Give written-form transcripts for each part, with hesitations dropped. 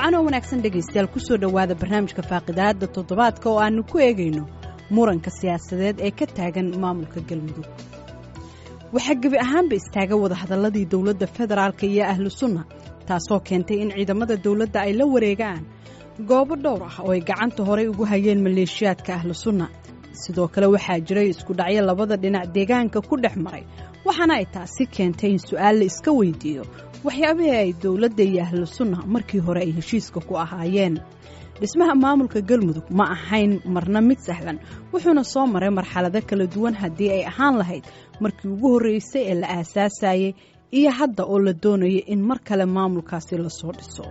wacanoo wanaagsan dhegaystayaal ku soo dhowaada barnaamijka faaqidaadda toddobaadka oo aannu ku eegayno muranka siyaasadeed ee ka taagan maamulka galmudug waxaa gebi ahaanba istaaga wadahadalladii dowladda federaalka iyo ahlu sunna taasoo keentay in ciidamada dowladda ay la wareegaan goobo dhowr ah oo ay gacanta horay ugu hayeen maleeshiyaadka ahlu sunna sidoo kale waxaa jiray isku dhacyo labada dhinac deegaanka ku dhex maray waxaana ay taasi keentay in su'aal la iska weydiiyo waxyaabihii ay dowladda iyo ahlu sunna markii hore ay heshiiska ku ahaayeen dhismaha maamulka galmudug ma ahayn marna mid sahlan wuxuuna soo maray marxalado kala duwan haddii ay ahaan lahayd markii ugu horreysay ee la aasaasayey iyo hadda oo la doonayo in mar kale maamulkaasi lasoo dhiso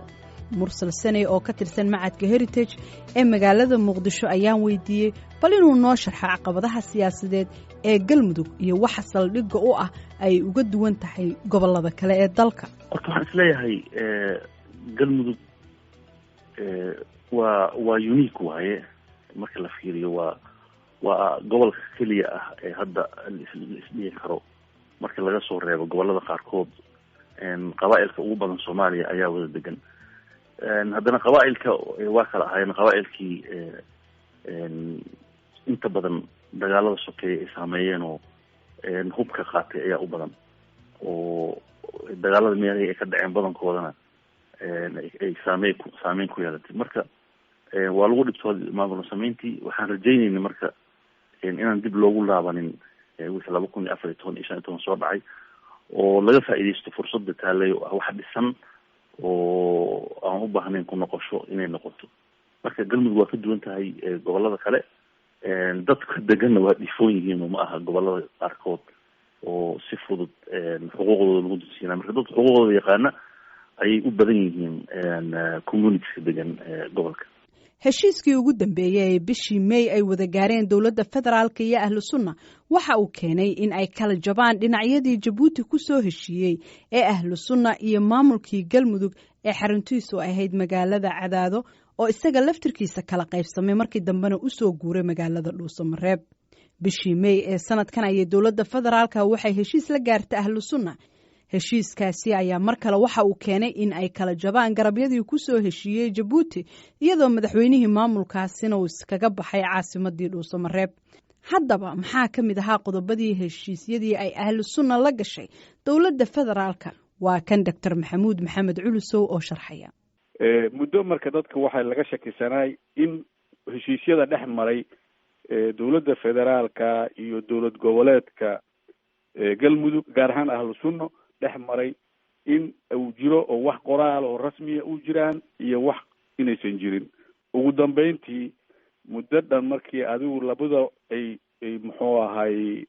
mursal saney oo ka tirsan macadka heritage ee magaalada muqdisho ayaan weydiiyey bal inuu noo sharxo caqabadaha siyaasadeed ee galmudug iyo waxa saldhigga u ah ay uga duwan tahay gobollada kale ee dalka horta waxaan isleeyahay galmudug waa unique waaye marka la fiiriyo waa gobolka keliya ah ee hadda laisdhihi karo marka laga soo reebo gobollada qaarkood qabaa'ilka ugu badan soomaaliya ayaa wada degan haddana qabaa'ilka waa kala ahaayeen qabaa'ilkii inta badan dagaalada sokeeye ay saameeyeen oo hubka qaatay ayaa u badan oo dagaalada meelahii ay ka dhaceen badankoodana ay saameyn ku yeelatay marka waa lagu dhibtooda maamul sameyntii waxaan rajaynayna marka inaan dib loogu laabanin wixii 2014 iyo 2015 soo dhacay oo laga faa'iidaysto fursadda taalay oo wax dhisan oo aan u baahnayn ku noqosho inay noqoto marka galmudug waa ka duwan tahay gobollada kale dadka deganna waa dhifoon yihiin oo ma aha gobollada qaarkood oo si fudud xuquuqdooda lagu dulsiinaa marka dadka xuquuqdooda yaqaana ayay u badan yihiin communitiska degan gobolka heshiiskii ugu dambeeyey ee bishii May ay wada gaareen dowladda federaalka iyo ahlu sunna waxa uu keenay in ay kala jabaan dhinacyadii Jabuuti ku soo heshiiyey ee ahlu sunna iyo maamulkii galmudug ee xaruntiisu ahayd magaalada Cadaado oo isaga laftirkiisa kala qaybsamay markii dambena u soo guuray magaalada Dhuusamareeb bishii May ee sanadkan ay dowladda federaalka waxay heshiis la gaartay ahlu sunna heshiiskaasi ayaa mar kale waxa uu keenay in ay kala jabaan garabyadii ku soo heshiiyey Jabuuti iyadoo madaxweynihii maamulkaasina uu iskaga baxay caasimadii Dhuusamareeb haddaba maxaa ka mid ahaa qodobadii heshiisyadii ay ahlu sunna la gashay dowladda federaalka waa kan Dr. Maxamuud Maxamed Culusow oo sharxaya muddo marka dadka waxay laga shakisanay in heshiisyada dhex maray dowladda federaalka iyo dowlad goboleedka galmudug gaar ahaan ahlu sunna dhex maray in uu jiro oo wax qoraal oo rasmiya u jiraan iyo wax inaysan jirin ugu dambeyntii muddo dhan markii adigu labada ay muxuu ahay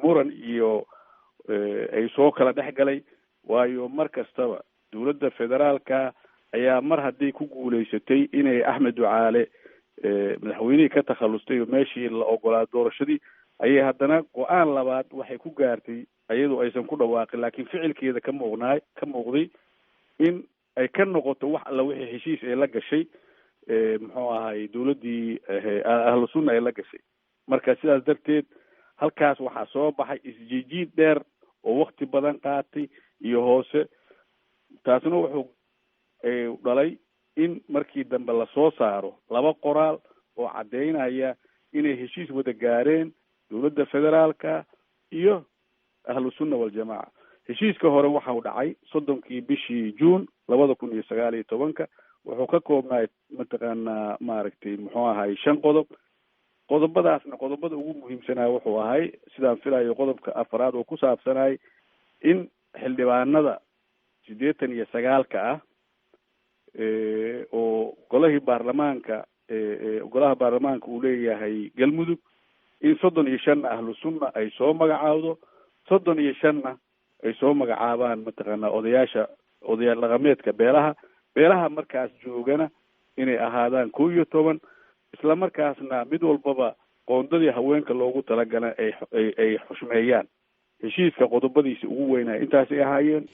muran iyo ay soo kala dhex galay waayo mar kastaba dowladda federaalka ayaa mar haddii ku guulaysatay inay Axmed Ducaale madaxweynihii ka takhallustay oo meeshii la ogolaa doorashadii ayay haddana go-aan labaad waxay ku gaartay iyadoo aysan ku dhawaaqin laakiin ficilkeeda ka muuqday in ay ka noqoto wax alla wixii heshiis ay la gashay muxuu ahay dowladdii ahlu sunna ay la gashay marka sidaas darteed halkaas waxaa soo baxay isjiijiid dheer oo wakti badan qaatay iyo hoose taasna wuxuu dhalay in markii dambe lasoo saaro laba qoraal oo caddeynaya inay heshiis wada gaareen dowladda federaalka iyo ahlu sunna waljamaaca heshiiska hore waxa uu dhacay 30 bishii June 2019 wuxuu ka koobnaa mataqaanaa maaragtay muxuu ahay 5 qodob qodobadaasna qodobada ugu muhiimsanaa wuxuu ahay sidaan filayo qodobka afraad oo ku saabsanay in xildhibaanada 89 ah oo golaha baarlamaanka uu leeyahay galmudug in 35 ahlu sunna ay soo magacaawdo 35 ay soo magacaabaan mataqaanaa odayaal dhaqameedka beelaha markaas joogana inay ahaadaan 11 isla markaasna mid walbaba qoondadii haweenka loogu talagalay ay xushmeeyaan heshiiska qodobadiisa ugu weynaa intaas ay ahaayeen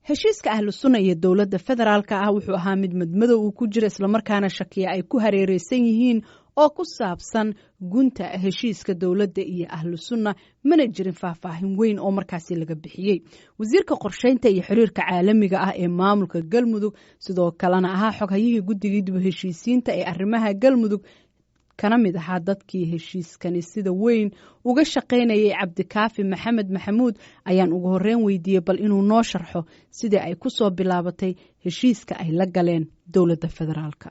heshiiska ahlu sunna iyo dowladda federaalka ah wuxuu ahaa mid madmadow uu ku jira isla markaana shakiya ay ku hareereysan yihiin oo ku saabsan gunta heshiiska dowladda iyo ahlu sunna mana jirin faahfaahin weyn oo markaasi laga bixiyey. wasiirka qorsheynta iyo xiriirka caalamiga ah ee maamulka galmudug sidoo kalena ahaa xoghayihii guddigii dib u heshiisiinta ee arrimaha galmudug kana mid ahaa dadkii heshiiskani sida weyn uga shaqaynayay cabdikaafi maxamed maxamuud ayaan ugu horreyn weydiiyey bal inuu noo sharxo sidii ay ku soo bilaabatay heshiiska ay la galeen dowladda federaalka.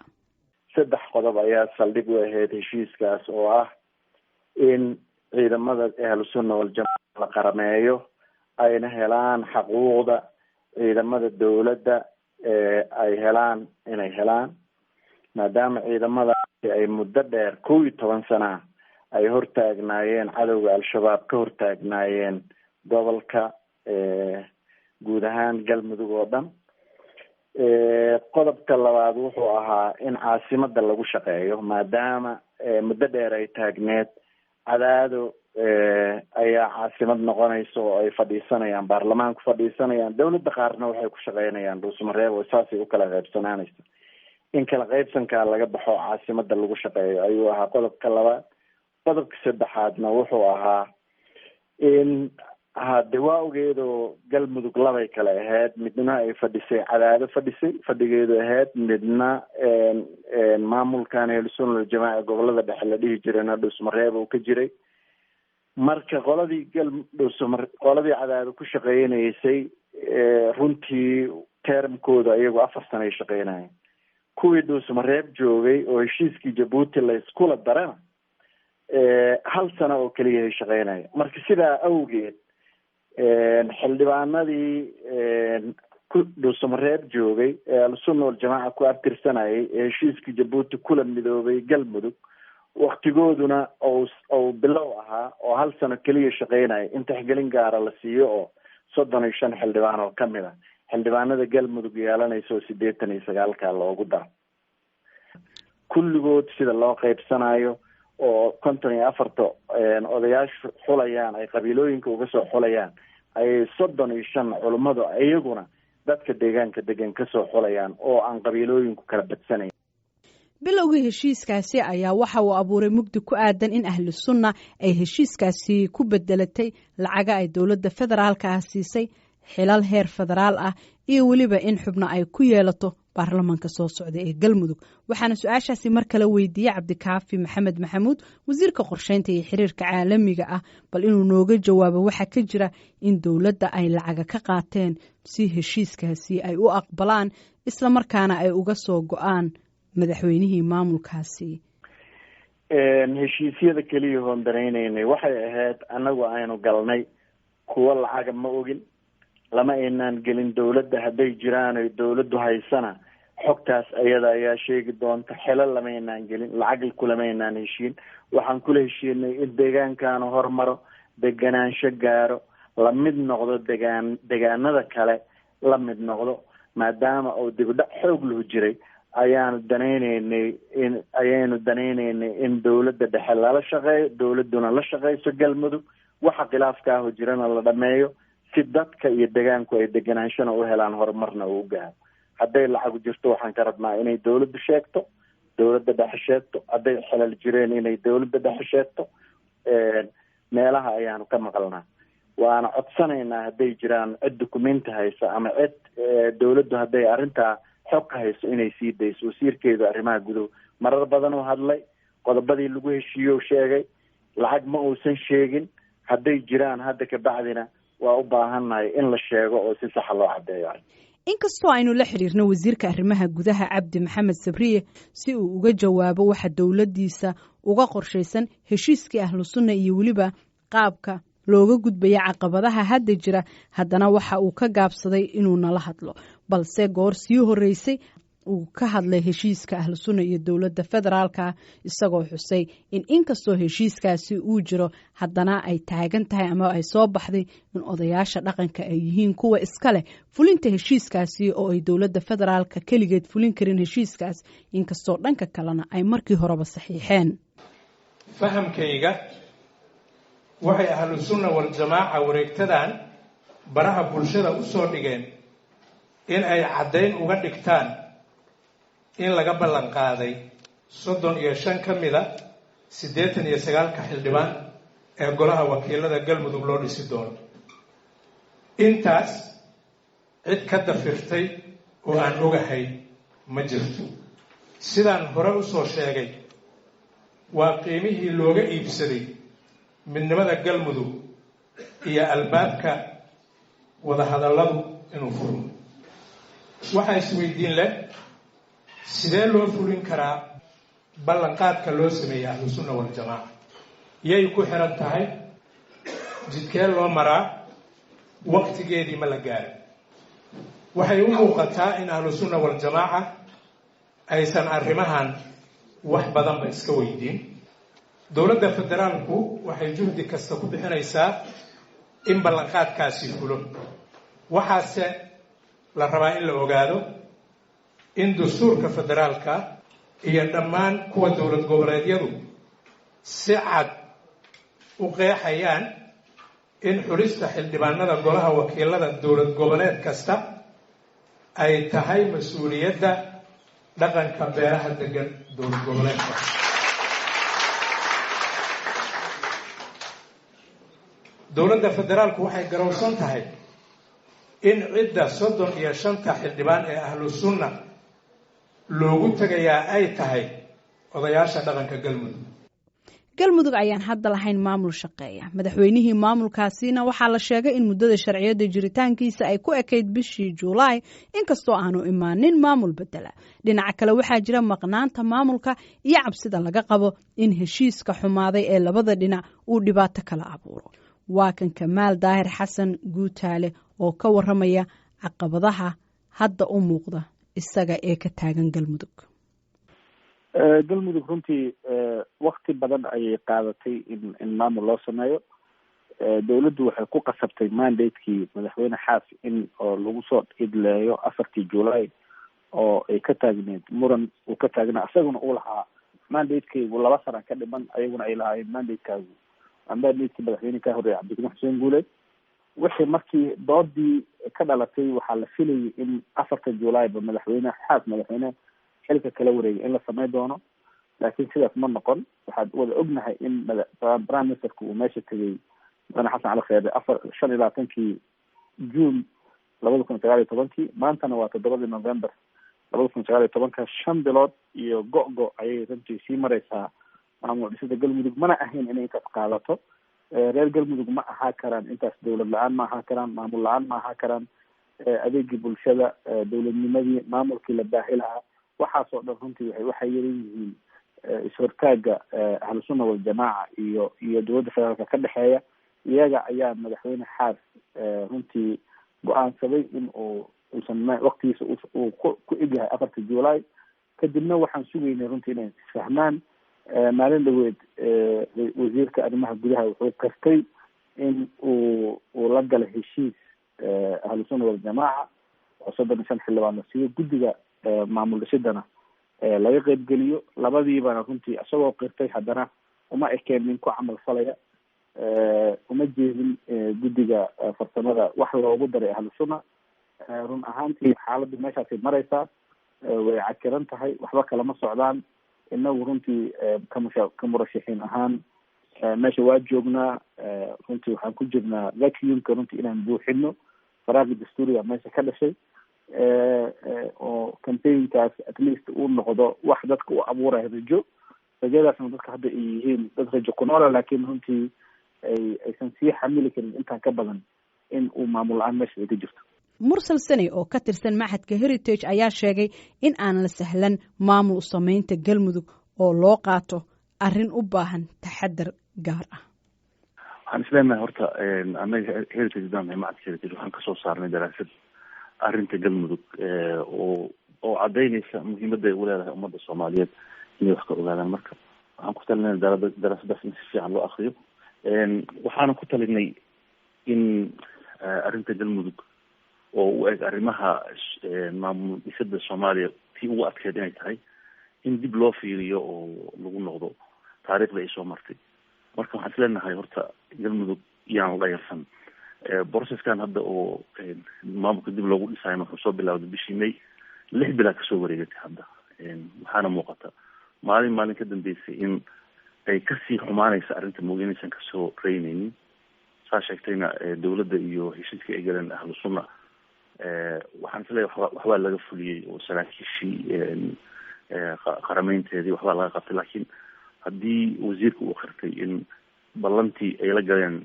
3 qodob ayaa saldhig u ahayd heshiiskaas oo ah in ciidamada ahlu sunna wal jamaa la qarameeyo ayna helaan xuquuqda ciidamada dowladda ay helaan inay helaan maadaama ciidamada ay muddo dheer 11 sano ay hortaagnaayeen cadowga al-shabaab ka hortaagnaayeen gobolka guud ahaan galmudug oo dhan. qodobka labaad wuxuu ahaa in caasimada lagu shaqeeyo maadaama muddo dheer ay taagneed cadaado ayaa caasimad noqonaysa oo ay fadhiisanayaan baarlamaanku fadhiisanayaan dowladda qaarna waxay ku shaqeynayaan dhuusamareeb oo saasay u kala qaybsanaanaysa. in kala qaybsankaa laga baxo caasimada lagu shaqeeyo ayuu ahaa qodobka labaad. qodobka saddexaadna wuxuu ahaa in hade waa ogeedoo galmudug labay kale ahayd, midna ay fadhisay cadaado fadhigeedu ahayd, midna maamulkan ahlusunna waljamaaca gobolada dhexe la dhihi jirayna dhuusamareeb uu ka jiray. marka qoladii qoladii cadaado ku shaqeynaysay runtii termkooda iyagu 4 sano ay shaqeynayeen. kuwii dhuusamareeb joogay oo heshiiskii jabuuti la iskula darana 1 sano oo keliya ay shaqeynaya. marka sidaa awgeed xildhibaanadii dhuusamareeb joogay ee ahlusunna waljamaaca ku abtirsanayay ee heshiiskii jabuuti kula midoobay galmudug waktigooduna ou bilow ahaa oo 1 sano keliya shaqeynaya in tixgelin gaara la siiyo oo 35 xildhibaan oo kamid a xildhibaanada galmudug yeelanaysa oo 89 loogu daro. kulligood sida loo qaybsanayo oo 54 odayaashu xulayaan ay qabiilooyinka uga soo xulayaan ayay 35 culummadu iyaguna dadka deegaanka degan kasoo xulayaan oo aan qabiilooyinku kala badsanayn. bilowgii heshiiskaasi ayaa waxa uu abuuray mugdi ku aadan in ahlu sunna ay heshiiskaasi ku bedelatay lacaga ay dowladda federaalka ah siisay, xilal heer federaal ah iyo weliba in xubno ay ku yeelato baarlamaanka soo socda ee galmudug. waxaana su-aashaasi mar kale weydiiyey cabdikaafi maxamed maxamuud wasiirka qorsheynta iyo xiriirka caalamiga ah bal inuu nooga jawaabo waxa ka jira in dowladda ay lacaga ka qaateen si heshiiskaasi ay u aqbalaan isla markaana ay uga soo go-aan madaxweynihii maamulkaasi. heshiisyada keliya hoon danaynaynay waxay ahayd anagu aynu galnay kuwo lacaga ma ogin, lama aynaan gelin dowladda hadday jiraan oy dowladdu haysana xogtaas ayada ayaa sheegi doonta. xelo lama aynaan gelin, lacag kulama aynaan heshiin. waxaan kula heshiinay in deegaankaanu hormaro, deganaansho gaaro, la mid noqdo degaanada kale la mid noqdo maadaama uu dibdhac xoog loo jiray ayaynu danaynaynay in dowladda dhexe lala shaqeeyo, dowladuna la shaqeyso galmudug, waxa khilaafka ah oo jirana la dhameeyo si dadka iyo degaanku ay deganaanshana u helaan horumarna uu gaaro. hadday lacagu jirto waxaan ka rabnaa inay dowladdu sheegto, dowladda dhexe sheegto. hadday xilal jireen inay dowladda dhexe sheegto. meelaha ayaanu ka maqalnaa. waana codsanaynaa hadday jiraan cid dukumenti haysa ama cid dowladdu hadday arrintaa xog ka hayso inay sii dayso. wasiirkeedu arrimaha gudow marar badan uu hadlay, qodobadii lagu heshiiyo sheegay, lacag ma uusan sheegin. hadday jiraan hadda kabacdina waa u baahannahay in la sheego oo si saxa loo caddeeyo. inkastoo aynu la xiriirno wasiirka arrimaha gudaha cabdi maxamed sabriye si uu uga jawaabo waxa dowladdiisa uga qorshaysan heshiiskii ahlu sunna iyo weliba qaabka looga gudbaya caqabadaha hadda jira, haddana waxa uu ka gaabsaday inuu nala hadlo. balse goor sii horeysay uu ka hadlay heshiiska ahlu sunna iyo dowladda federaalka isagoo xusay in inkastoo heshiiskaasi uu jiro haddana ay taagan tahay ama ay soo baxday in odayaasha dhaqanka ay yihiin kuwa iska leh fulinta heshiiskaasi oo ay dowladda federaalka keligeed fulin karin heshiiskaas, inkastoo dhanka kalena ay markii horeba saxiixeen. fahamkayga waxay ahlu sunna wal jamaaca wareegtadan baraha bulshada u soo dhigeen in ay caddayn uga dhigtaan in laga ballan qaaday 35 ka mida 89 xildhibaan ee golaha wakiilada galmudug loo dhisi doono. intaas cid ka dafirtay oo aan ogahay ma jirto. sidaan hore usoo sheegay, waa qiimihii looga iibsaday midnimada galmudug iyo albaabka wadahadalladu inuu furmo. waxaa isweydiin leh, sidee loo fulin karaa ballanqaadka loo sameeyey ahlusunna waljamaaca? yay ku xiran tahay? jidkee loo maraa? waqtigeedii ma la gaarin? waxay u muuqataa in ahlusunna waljamaaca aysan arrimahan wax badanba iska weydiin. dowladda federaalku waxay juhdi kasta ku bixinaysaa in ballanqaadkaasi fulo. waxaase la rabaa in la ogaado in dastuurka federaalka iyo dhammaan kuwa dowlad goboleedyadu si cad u qeexayaan in xulista xildhibaanada golaha wakiilada dowlad goboleed kasta ay tahay mas-uuliyadda dhaqanka beeraha degan dowlad goboleedka. dowladda federaalku waxay garowsan tahay in cidda 35 xildhibaan ee ahlu sunna loogu tagayaa ay tahay odayaasha dhaqanka galmudug. galmudug ayaan hadda lahayn maamul shaqeeya. madaxweynihii maamulkaasina waxaa la sheegay in muddada sharciyada jiritaankiisa ay ku ekayd bishii Juulaay, inkastoo aanu imaanin maamul bedela. dhinaca kale waxaa jira maqnaanta maamulka iyo cabsida laga qabo in heshiiska xumaaday ee labada dhinac uu dhibaato kala abuuro. waa kan Kamaal Daahir Xasan Guutaale oo ka waramaya caqabadaha hadda u muuqda isaga ee ka taagan galmudug. galmudug runtii wakti badan ayay qaadatay in maamul loo sameeyo. dowladdu waxay ku qasabtay mandatekii madaxweyne xaas in oo lagu soo idleeyo 4 Juulaay oo ay ka taagneed muran uu ka taagnaa. isaguna uu lahaa mandatekeygu 2 sano ka dhiman, ayaguna ay lahaayeen mandatekaagu mandatekii madaxweyne ka horeeyay Cabdiraxmaan Xuseen Guuleed. wixii markii doodii ka dhalatay waxaa la filayay in 4 Juulaay ba madaxweyne xaas madaxweyne xilka kala wareegay in la sameyn doono, laakiin sidaas ma noqon. waxaad wada ognahay in prime ministerku uu meesha tegay madaxweyne xasan cali kheyre 25 Juun 2019. maantana waa 7 November 2019. 5 bilood iyo go-go ayay runtii sii mareysaa maamul dhisida galmudug. mana ahayn inay intaas qaadato. reer galmudug ma ahaa karaan intaas dowlad la-aan, ma ahaa karaan maamul la-aan, ma ahaa karaan adeegii bulshada, dowladnimadii, maamulkii la baahi lahaa. waxaasoo dhan runtii waxay yaran yihiin is-hortaaga ahlusunna waljamaaca iyo dowladda federaalka ka dhexeeya. iyaga ayaa madaxweyne xaas runtii go-aansaday in uusan waqtigiisa uu ku egyahay 4 Juulaay. kadibna waxaan sugaynay runtii inay isfahmaan. maalin dhaweed wasiirka arrimaha gudaha wuxuu kastay in uu la gala heshiis ahlusunna waljamaaca oo 35 xildhibaan la siiyo. guddiga maamul dhisidana laga qeybgeliyo. labadiibana runtii isagoo qirtay haddana uma ekeen nin ku camal falaya. uma jeedin guddiga farsamada wax loogu daray ahlusunna. run ahaantii xaaladdu meeshaasay mareysaa. way cakiran tahay, waxba kalama socdaan. inagu runtii ka murashaxiin ahaan meesha waa joognaa. runtii waxaan ku jirnaa vacuumka runtii inaan buuxino. faraaqi dastuuriga meesha ka dhashay oo campaignkaas at least uu noqdo wax dadka u abuuraya rajo. rajadaasna dadka hadda ay yihiin dad rajo ku noola, laakiin runtii aysan sii xamili karin intaan ka badan in uu maamul la-aan meesha ay ka jirto. mursal sani oo ka tirsan maxadka Heritage ayaa sheegay in aan la sahlan maamul u samaynta galmudug oo loo qaato arrin u baahan taxadar gaar ah. waxaan isleenahay horta anaga Heritage maxadka Heritage waxaan kasoo saarnay daraasad arrinta galmudug oo cadaynaysa muhiimadda ay u leedahay ummadda Soomaaliyeed inay wax ka ogaadaan. marka waxaan ku talinay daraasadaas in si fiican loo akriyo. waxaana ku talinay in arrinta galmudug oo u eg arrimaha maamul dhisida Soomaaliya tii ugu adkeed inay tahay in dib loo fiiriyo oo lagu noqdo taariikhda ay soo martay. marka waxaan isleenahay horta galmudug iyaan la yarsan. processkan hadda oo maamulka dib loogu dhisaayo wuxuu soo bilowday bishii May. 6 bilaa kasoo wareegatay hadda. waxaana muuqata maalin ka dambeysay in ay kasii xumaanaysa arrinta mooga inaysan kasoo reynaynin. saa sheegtayna dawladda iyo heshiiskii ay galeen ahlu sunna waxaan isleeyahay waxbaa laga fuliyey oo saraakiishii qarameynteedii waxbaa laga qabtay, laakiin haddii wasiirka uu qirtay in ballantii ay la galeen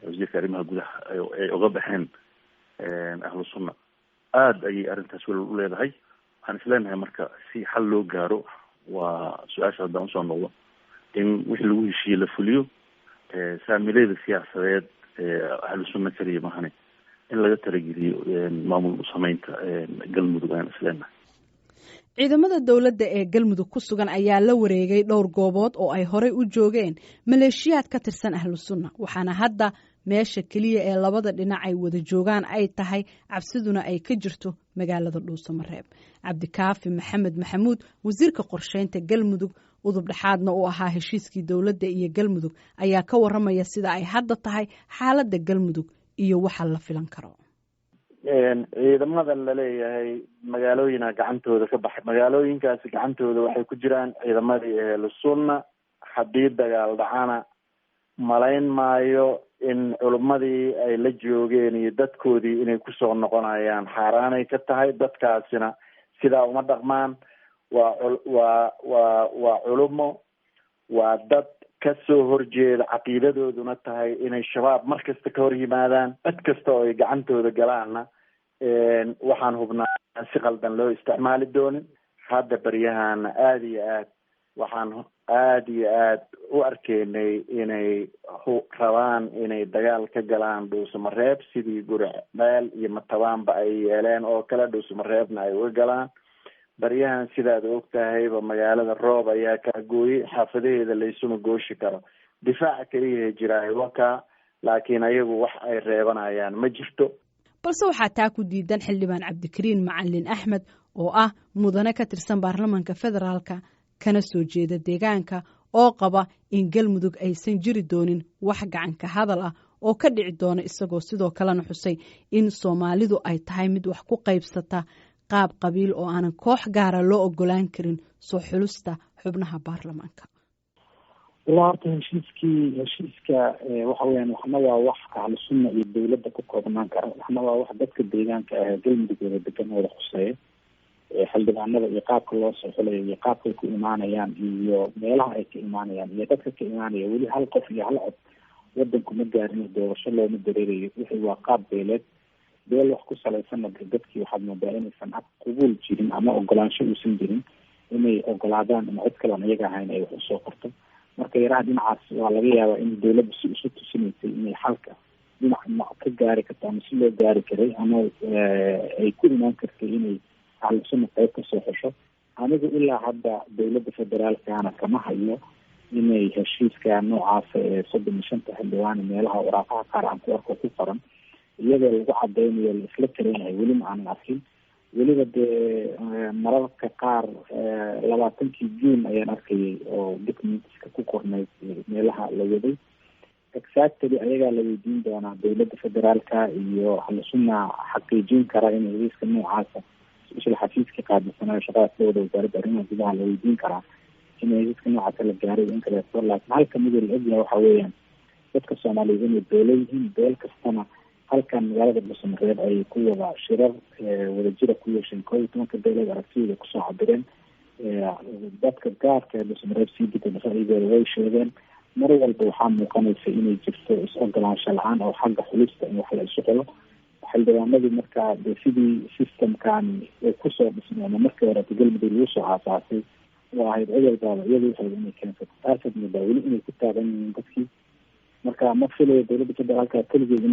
wasiirka arrimaha gudaha ay uga baxeen ahlu sunna, aada ayay arrintaas welal u leedahay. waxaan isleenahay marka si xal loo gaaro, waa su-aasha haddaan usoo noqdo, in wixii lagu heshiiyey la fuliyo. saamilayda siyaasadeed ahlu sunna keliya mahane in laga talageliyo maamul sameynta galmudug ayaan isleenahay. ciidamada dowladda ee galmudug ku sugan ayaa la wareegay dhowr goobood oo ay horey u joogeen maleeshiyaad ka tirsan ahlu sunna, waxaana hadda meesha keliya ee labada dhinac ay wada joogaan ay tahay cabsiduna ay ka jirto magaalada dhuusamareeb. cabdikaafi maxamed maxamuud, wasiirka qorsheynta galmudug, udub dhexaadna uu ahaa heshiiskii dowladda iyo galmudug, ayaa ka waramaya sida ay hadda tahay xaaladda galmudug iyo waxa la filan karo. ciidamada laleeyahay magaalooyina gacantooda ka baxay, magaalooyinkaasi gacantooda waxay ku jiraan ciidamadii ahlu sunna. haddii dagaal dhacana malayn maayo in culummadii ay la joogeen iyo dadkoodii inay kusoo noqonayaan. xaaraanay ka tahay, dadkaasina sidaa uma dhaqmaan. waa culumo, waa dad kasoo horjeeda, caqiidadooduna tahay inay shabaab mar kasta ka hor yimaadaan. cid kasta oo ay gacantooda galaanna waxaan hubnaa si qaldan loo isticmaali doonin. hadda baryahana waxaan aada iyo aad u arkaynay inay rabaan inay dagaal ka galaan dhuusamareeb, sidii guricmeel iyo matabaanba ay yeeleen oo kale dhuusamareebna ay uga galaan. baryahan sidaad ogtahayba magaalada roob ayaa kaa gooyey, xaafadaheeda laysuma gooshi karo. difaaca keliya jiraayo wakaa, laakiin ayagu wax ay reebanayaan ma jirto. balse waxaa taa ku diidan xildhibaan cabdikariin macalin axmed oo ah mudane ka tirsan baarlamaanka federaalka kana soo jeeda deegaanka, oo qaba in galmudug aysan jiri doonin wax gacanka hadal ah oo ka dhici doona, isagoo sidoo kalena xusay in soomaalidu ay tahay mid wax ku qaybsata qaab qabiil oo aanan koox gaara loo ogolaan karin soo xulusta xubnaha baarlamaanka. ilaa horta heshiiska waxa weyaan waxna waa wax ahlu sunna iyo dawladda ku koobnaan kara, waxna waa wax dadka deegaanka ah galmudug wada degan wada khuseeya. xildhibaanada iyo qaabka loo soo xulayo iyo qaabkay ku imaanayaan iyo meelaha ay ka imaanayaan iyo dadka ka imaanaya, weli hal qof iyo hal cod wadanku ma gaarin, doorasho looma dareerayo. wixii waa qaab beeleed, beel wax ku salaysanna dadkii waxaad moodaa inaysan qabuul jirin ama ogolaansho uusan jirin inay ogolaadaan in cid kalean iyaga ahayn ay wax usoo qorto. marka yaraha dhinacaas waa laga yaabaa in dawladda si isu tusinaysay inay xalka dhinac ka gaari karto ama si loo gaari karay, ama ay ku imaan kartay inay ahlu sunna qayb kasoo xesho. anigu ilaa hadda dawladda federaalkana kama hayo inay heshiiska noocaasa ee 35 xildhibaan meelaha waraaqaha qaar aan ku arko ku qoran iyadoo lagu cadeynayo la isla talinayo, weli ma aanan arkin. weliba dee mararka qaar 20 June ayaan arkayay oo documentska ku qornayd meelaha la waday. exactly ayagaa la weydiin doonaa dawladda federaalka iyo ahlu sunna xaqiijin kara in heshiiska noocaasa isla xafiiska qaadisanayo shaqada sida wasaaradda arrimaha gudaha la weydiin karaa in heshiiska noocaasa la gaaray in kale. laakiin halka mid la ogyahay waxa weeyaan dadka Soomaaliyeed inay dawla yihiin, beel kastana halkan magaalada dhuusamareeb ay ku wada shirar wadajira ku yeesheen 12 beeleed aragtiyada kusoo cabireen. dadka gaarka ee dhuusamareeb sii deganaayagooda way sheegeen. mar walba waxaa muuqanaysa inay jirto is-ogolaansho la-aan oo xagga xulista in wax la isu qolo. xildhibaanadii markaa de sidii systemkan ay kusoo dhismay ama markii hore galmudug lagu soo aasaasay oo ahayd codolbaaba iyada waxay inay keensato, taasaad moodaa weli inay ku taagan yihiin dadkii. marka ma filayo dawladda federaalka keligeed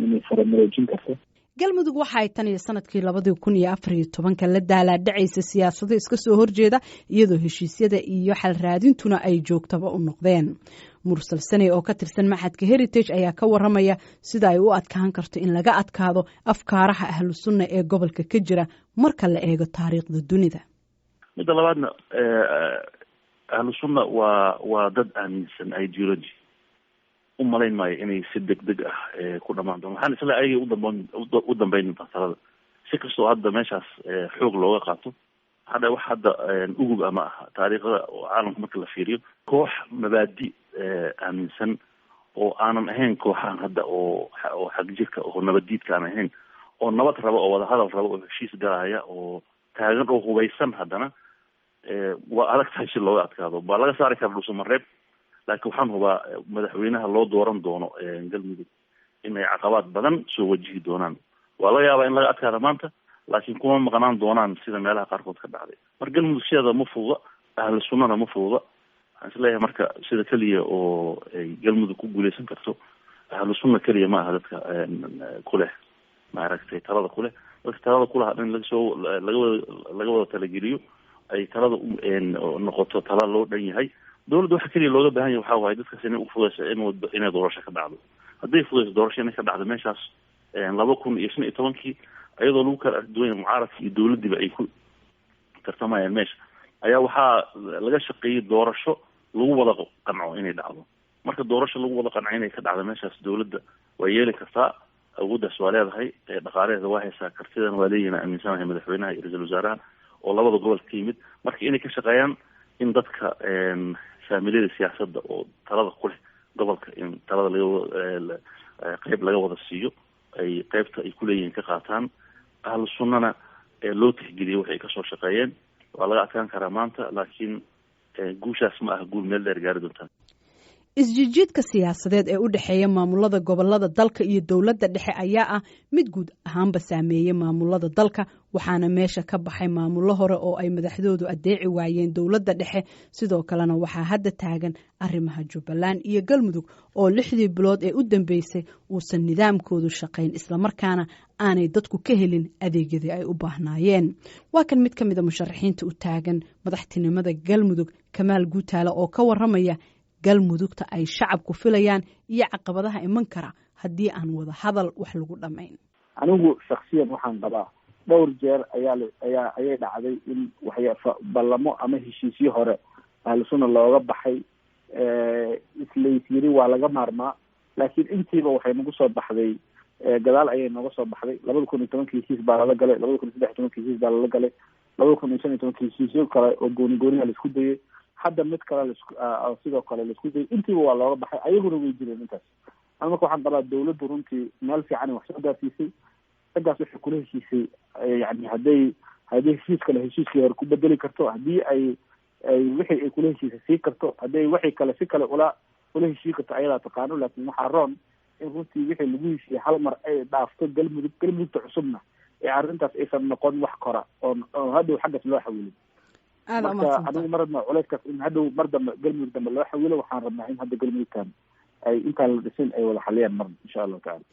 inay faramaroojin karto. galmudug waxa ay tan iyo sanadkii 2014 la daalaadhacaysa siyaasado iska soo horjeeda, iyadoo heshiisyada iyo xal raadintuna ay joogtaba u noqdeen. mursal sane oo ka tirsan maxadka heritage ayaa ka waramaya sida ay u adkaan karto in laga adkaado afkaaraha ahlu sunna ee gobolka ka jira marka la eego taariikhda dunida. midda labaadna ahlu sunna waa dad aaminsan ideology. umalayn maayo inay si degdeg ah ku dhamaan doon. waxaan isla ayagay u dambeyn doontaa talada, si kastoo hadda meeshaas xoog looga qaato. hadda ugub ama aha taariikhda caalamka marka la fiiriyo koox mabaadi aaminsan oo aanan ahayn kooxaan hadda oo xagjirka oo nabaddiidka aan ahayn oo nabad rabo oo wadahadal rabo oo heshiis galaya oo taagan oo hubaysan haddana waa adag tahay si looga adkaado baa laga saari kara dhuusamareeb laakiin waxaan hubaa madaxweynaha loo dooran doono galmudug inay caqabaad badan soo wajihi doonaan waa laga yaabaa in laga adkaada maanta laakiin kuma maqnaan doonaan sida meelaha qaarkood ka dhacday marka galmudug sideeda ma fududa ahlu sunnana ma fududa waxaan isleeyahay marka sida keliya oo ay galmudug ku guuleysan karto ahlu sunna keliya ma aha dadka kuleh maaragtay talada kuleh dadka talada kulaha in laga wada talageliyo ay talada noqoto tala loo dhan yahay dawladda waxa keliya looga baahan yahay waxaa waaye dadkaas inay ufudayso inay doorasho ka dhacdo hadday fudayso doorasho inay ka dhacdo meeshaas 2015 iyadoo lagu kala arduwanya mucaaradka iyo dawladdiiba ay ku tartamayaan meesha ayaa waxaa laga shaqeeyey doorasho lagu wada qanco inay dhacdo marka doorasho lagu wada qanco inay ka dhacdo meeshaas dawladda waa yeeli kartaa awooddaas waa leedahay dhaqaalaheeda waa haysaa kartidan waa leeyihin aaminsanahay madaxweynaha iyo ra-iisul wasaaraha oo labada gobol ka yimid marka inay ka shaqeeyaan in dadka faamiliyada siyaasadda oo talada ku leh gobolka in talada qeyb laga wada siiyo ay qeybta ay kuleeyihiin ka qaataan ahlu sunnana loo tixgeliyo waxay kasoo shaqeeyeen waa laga adkaan karaa maanta laakiin guushaas ma aha guul meel dheer gaari doontaan isjijiidka siyaasadeed ee u dhexeeya maamulada gobolada dalka iyo dowladda dhexe ayaa ah mid guud ahaanba saameeyey maamulada dalka waxaana meesha ka baxay maamulo hore oo ay madaxdoodu adeeci waayeen dowladda dhexe sidoo kalena waxaa hadda taagan arrimaha jubbaland iyo galmudug oo 6 bilood ee u dambeysay uusan nidaamkoodu shaqayn islamarkaana aanay dadku ka helin adeegyadii ay u baahnaayeen waa kan mid ka mid a musharaxiinta u taagan madaxtinimada galmudug Kamaal Guutaale oo ka waramaya galmudugta ay shacabku filayaan iyo caqabadaha iman kara haddii aan wada hadal wax lagu dhamayn anigu shakhsiyan waxaan qabaa dhowr jeer ayay dhacday in ballamo ama heshiisyo hore ahlu sunna looga baxay islaysyiri waa laga maarmaa laakiin intiiba waxay nagu soo baxday gadaal ayay nooga soo baxday 2010 heshiis baa lala galay 2013 heshiis baa lala galay 2015 heshiisyo kale oo gooni-gooniha la isku dayay hadda mid kale sidoo kale la isku dayay intiiba waa looga baxay ayaguna way jireen intaas marka waxaan qabaa dawladdu runtii meel fiican wax soo gaarsiisay raggaas waxay kula heshiisay yani hadday heshiis kale heshiiskii hore ku bedeli karto haddii ay wixii ay kula heshiisay sii karto hadday wixii kale si kale ula heshii karto ayadaa taqaano laakiin waxaa roon in runtii wixii lagu heshiiyey hal mar ay dhaafto galmudugta cusubna ee arrintaas aysan noqon wax kora oo hadhow xaggas loo xawilin marka anigu ma rabna culayskaas in hadhow mar dambe galmudug dambe loo xawilo waxaan rabnaa in hadda galmudugtan ay intaan la dhisin ay wada xaliyaan mar insha allahu tacala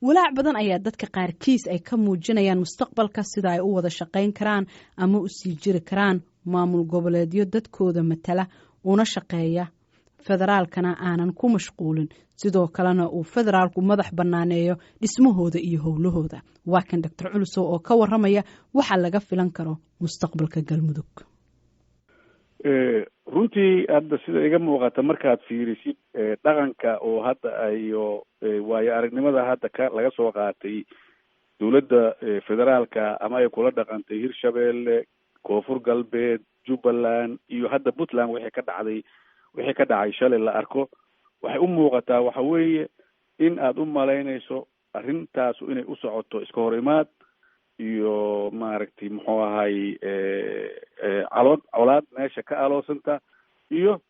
walaac badan ayaa dadka qaarkiis ay ka muujinayaan mustaqbalka sida ay u wada shaqayn karaan ama u sii jiri karaan maamul goboleedyo dadkooda matala una shaqeeya federaalkana aanan ku mashquulin sidoo kalena uu federaalku madax banaaneeyo dhismahooda iyo howlahooda waa kan Dr. Culusow oo ka waramaya waxa laga filan karo mustaqbalka galmudug runtii hadda sida iga muuqata markaad fiirisid dhaqanka oo hadda ayo waayo aragnimada hadda laga soo qaatay dowladda federaalka ama ay kula dhaqantay Hirshabeelle Koonfur Galbeed Jubbaland iyo hadda Puntland wixii ka dhacay shalay la arko waxay u muuqataa waxa weeye in aad u malaynayso arrintaas inay u socoto iska hor imaad iyo maaragtay muxuu ahay colaad meesha ka aloosanta iyo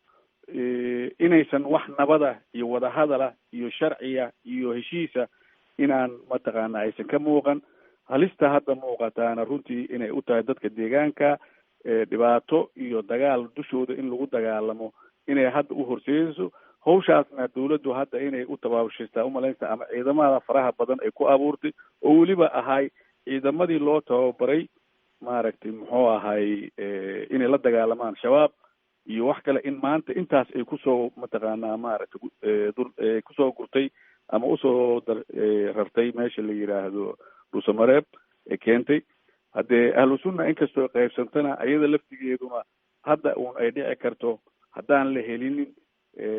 inaysan wax nabada iyo wadahadala iyo sharciya iyo heshiisa inaan mataqaana aysan ka muuqan halista hadda muuqataana runtii inay u tahay dadka deegaanka dhibaato iyo dagaal dushooda in lagu dagaalamo inay hadda u horseedayso hawshaasna dawladdu hadda inay u tabaabushaystaa umalaynta ama ciidamada faraha badan ay ku abuurtay oo weliba ahay ciidamadii loo tababaray maaragtay muxuu ahay inay la dagaalamaan shabaab iyo wax kale in maanta intaas ay kusoo mataqaanaa maaragtay kusoo gurtay ama usoo rartay meesha la yidhaahdo dhuusamareeb ee keentay haddee ahlu sunna inkastoo qaybsantana iyada laftigeeduna hadda uun ay dhici karto haddaan la helinin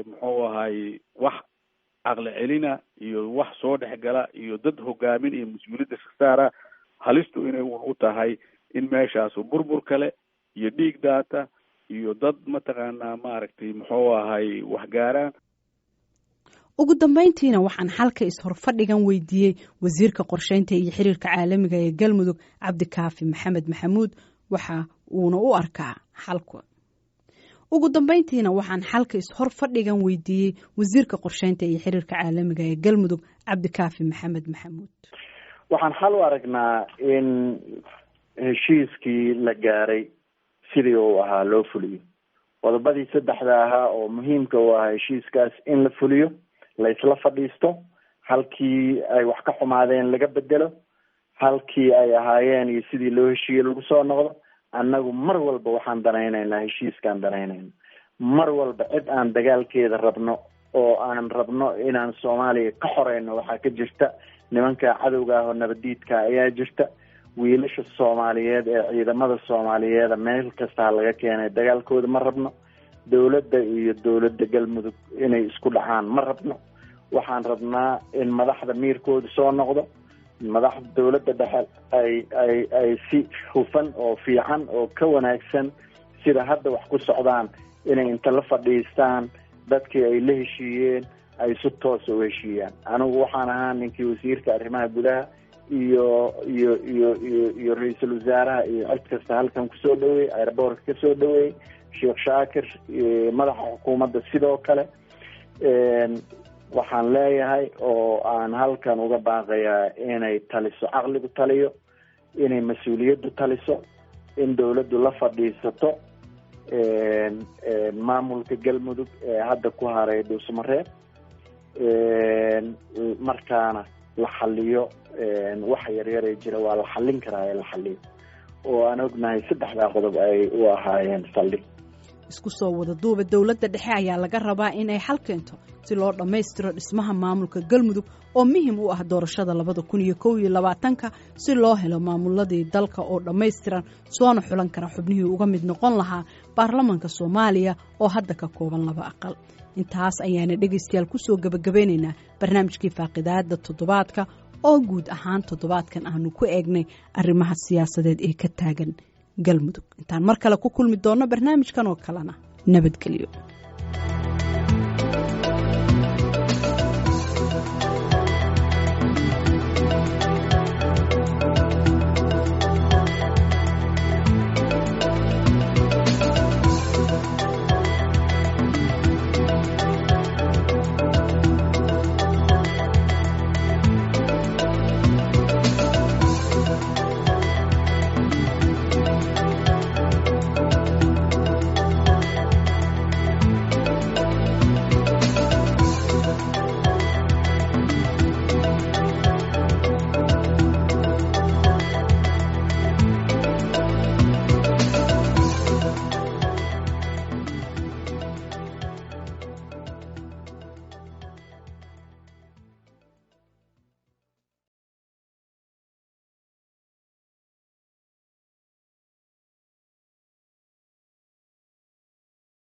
muxuu ahay wax caqli celina iyo wax soo dhexgala iyo dad hogaamin iyo mas-uuliyadda saara halistu inay uun u tahay in meeshaasu burbur kale iyo dhiig daata iyo dad mataqaanaa maaragtay muxuu ahay waxgaaraan. ugu dambeyntiina waxaan xalka is-horfadhigan weydiiyey wasiirka qorsheynta iyo xiriirka caalamiga ee galmudug cabdikaafi maxamed maxamuud waxa uuna u arkaa xalka. ugu dambeyntiina waxaan xalka is-horfadhigan weydiiyey wasiirka qorsheynta iyo xiriirka caalamiga ee galmudug cabdikaafi maxamed maxamuud. waxaan xal u aragnaa in heshiiskii la gaaray sidii uu ahaa loo fuliyo, qodobadii 3 ahaa oo muhiimka u ahaa heshiiskaas in la fuliyo, la isla fadhiisto, halkii ay wax ka xumaadeen laga bedelo, halkii ay ahaayeen iyo sidii loo heshiiyey lagu soo noqdo. annagu mar walba waxaan danaynaynaa heshiiskaan danaynayna, mar walba cid aan dagaalkeeda rabno oo aan rabno inaan Soomaaliya ka xoreyno waxaa ka jirta nimanka cadowga ah oo nabadiidka ayaa jirta. wiilasha Soomaaliyeed ee ciidamada Soomaaliyeed meel kasta laga keenay dagaalkooda ma rabno. dawladda iyo dawladda galmudug inay isku dhacaan ma rabno. waxaan rabnaa in madaxda miirkooda soo noqdo, madaxda dawladda dhexe ay si hufan oo fiican oo ka wanaagsan sida hadda wax ku socdaan inay inta la fadhiistaan dadkii ay la heshiiyeen ay si toos u heshiiyaan. anigu waxaan ahaa ninkii wasiirka arrimaha gudaha iyo ra-iisul wasaaraha iyo cid kasta halkan kusoo dhaweeyey, airboortka kasoo dhaweeyey, sheekh shaakir madaxa xukuumadda sidoo kale. waxaan leeyahay oo aan halkan uga baaqayaa inay taliso, caqligu taliyo, inay mas-uuliyaddu taliso, in dawladdu la fadhiisato maamulka galmudug ee hadda ku haray dhuusamareeb, markaana la xaliyo waxa yaryaree jira waa la xallin karaa ee la xaliyo, oo aan ognahay 3 qodob ay u ahaayeen saldhig. isku soo wada duuba dawladda dhexe ayaa laga rabaa in ay xal keento si loo dhammaystiro dhismaha maamulka galmudug oo muhiim u ah doorashada 2021 si loo helo maamuladii dalka oo dhammaystiran soona xulan kara xubnihii uga mid noqon lahaa baarlamaanka Soomaaliya oo hadda ka kooban 2 aqal. intaas ayaana dhegeystayaal ku soo gabagabeynaa barnaamijkii faaqidaada toddobaadka oo guud ahaan toddobaadkan aanu ku eegnay arrimaha siyaasadeed ee ka taagan galmudug. intaan mar kale ku kulmi doono barnaamijkan oo kalena nabadgelyo.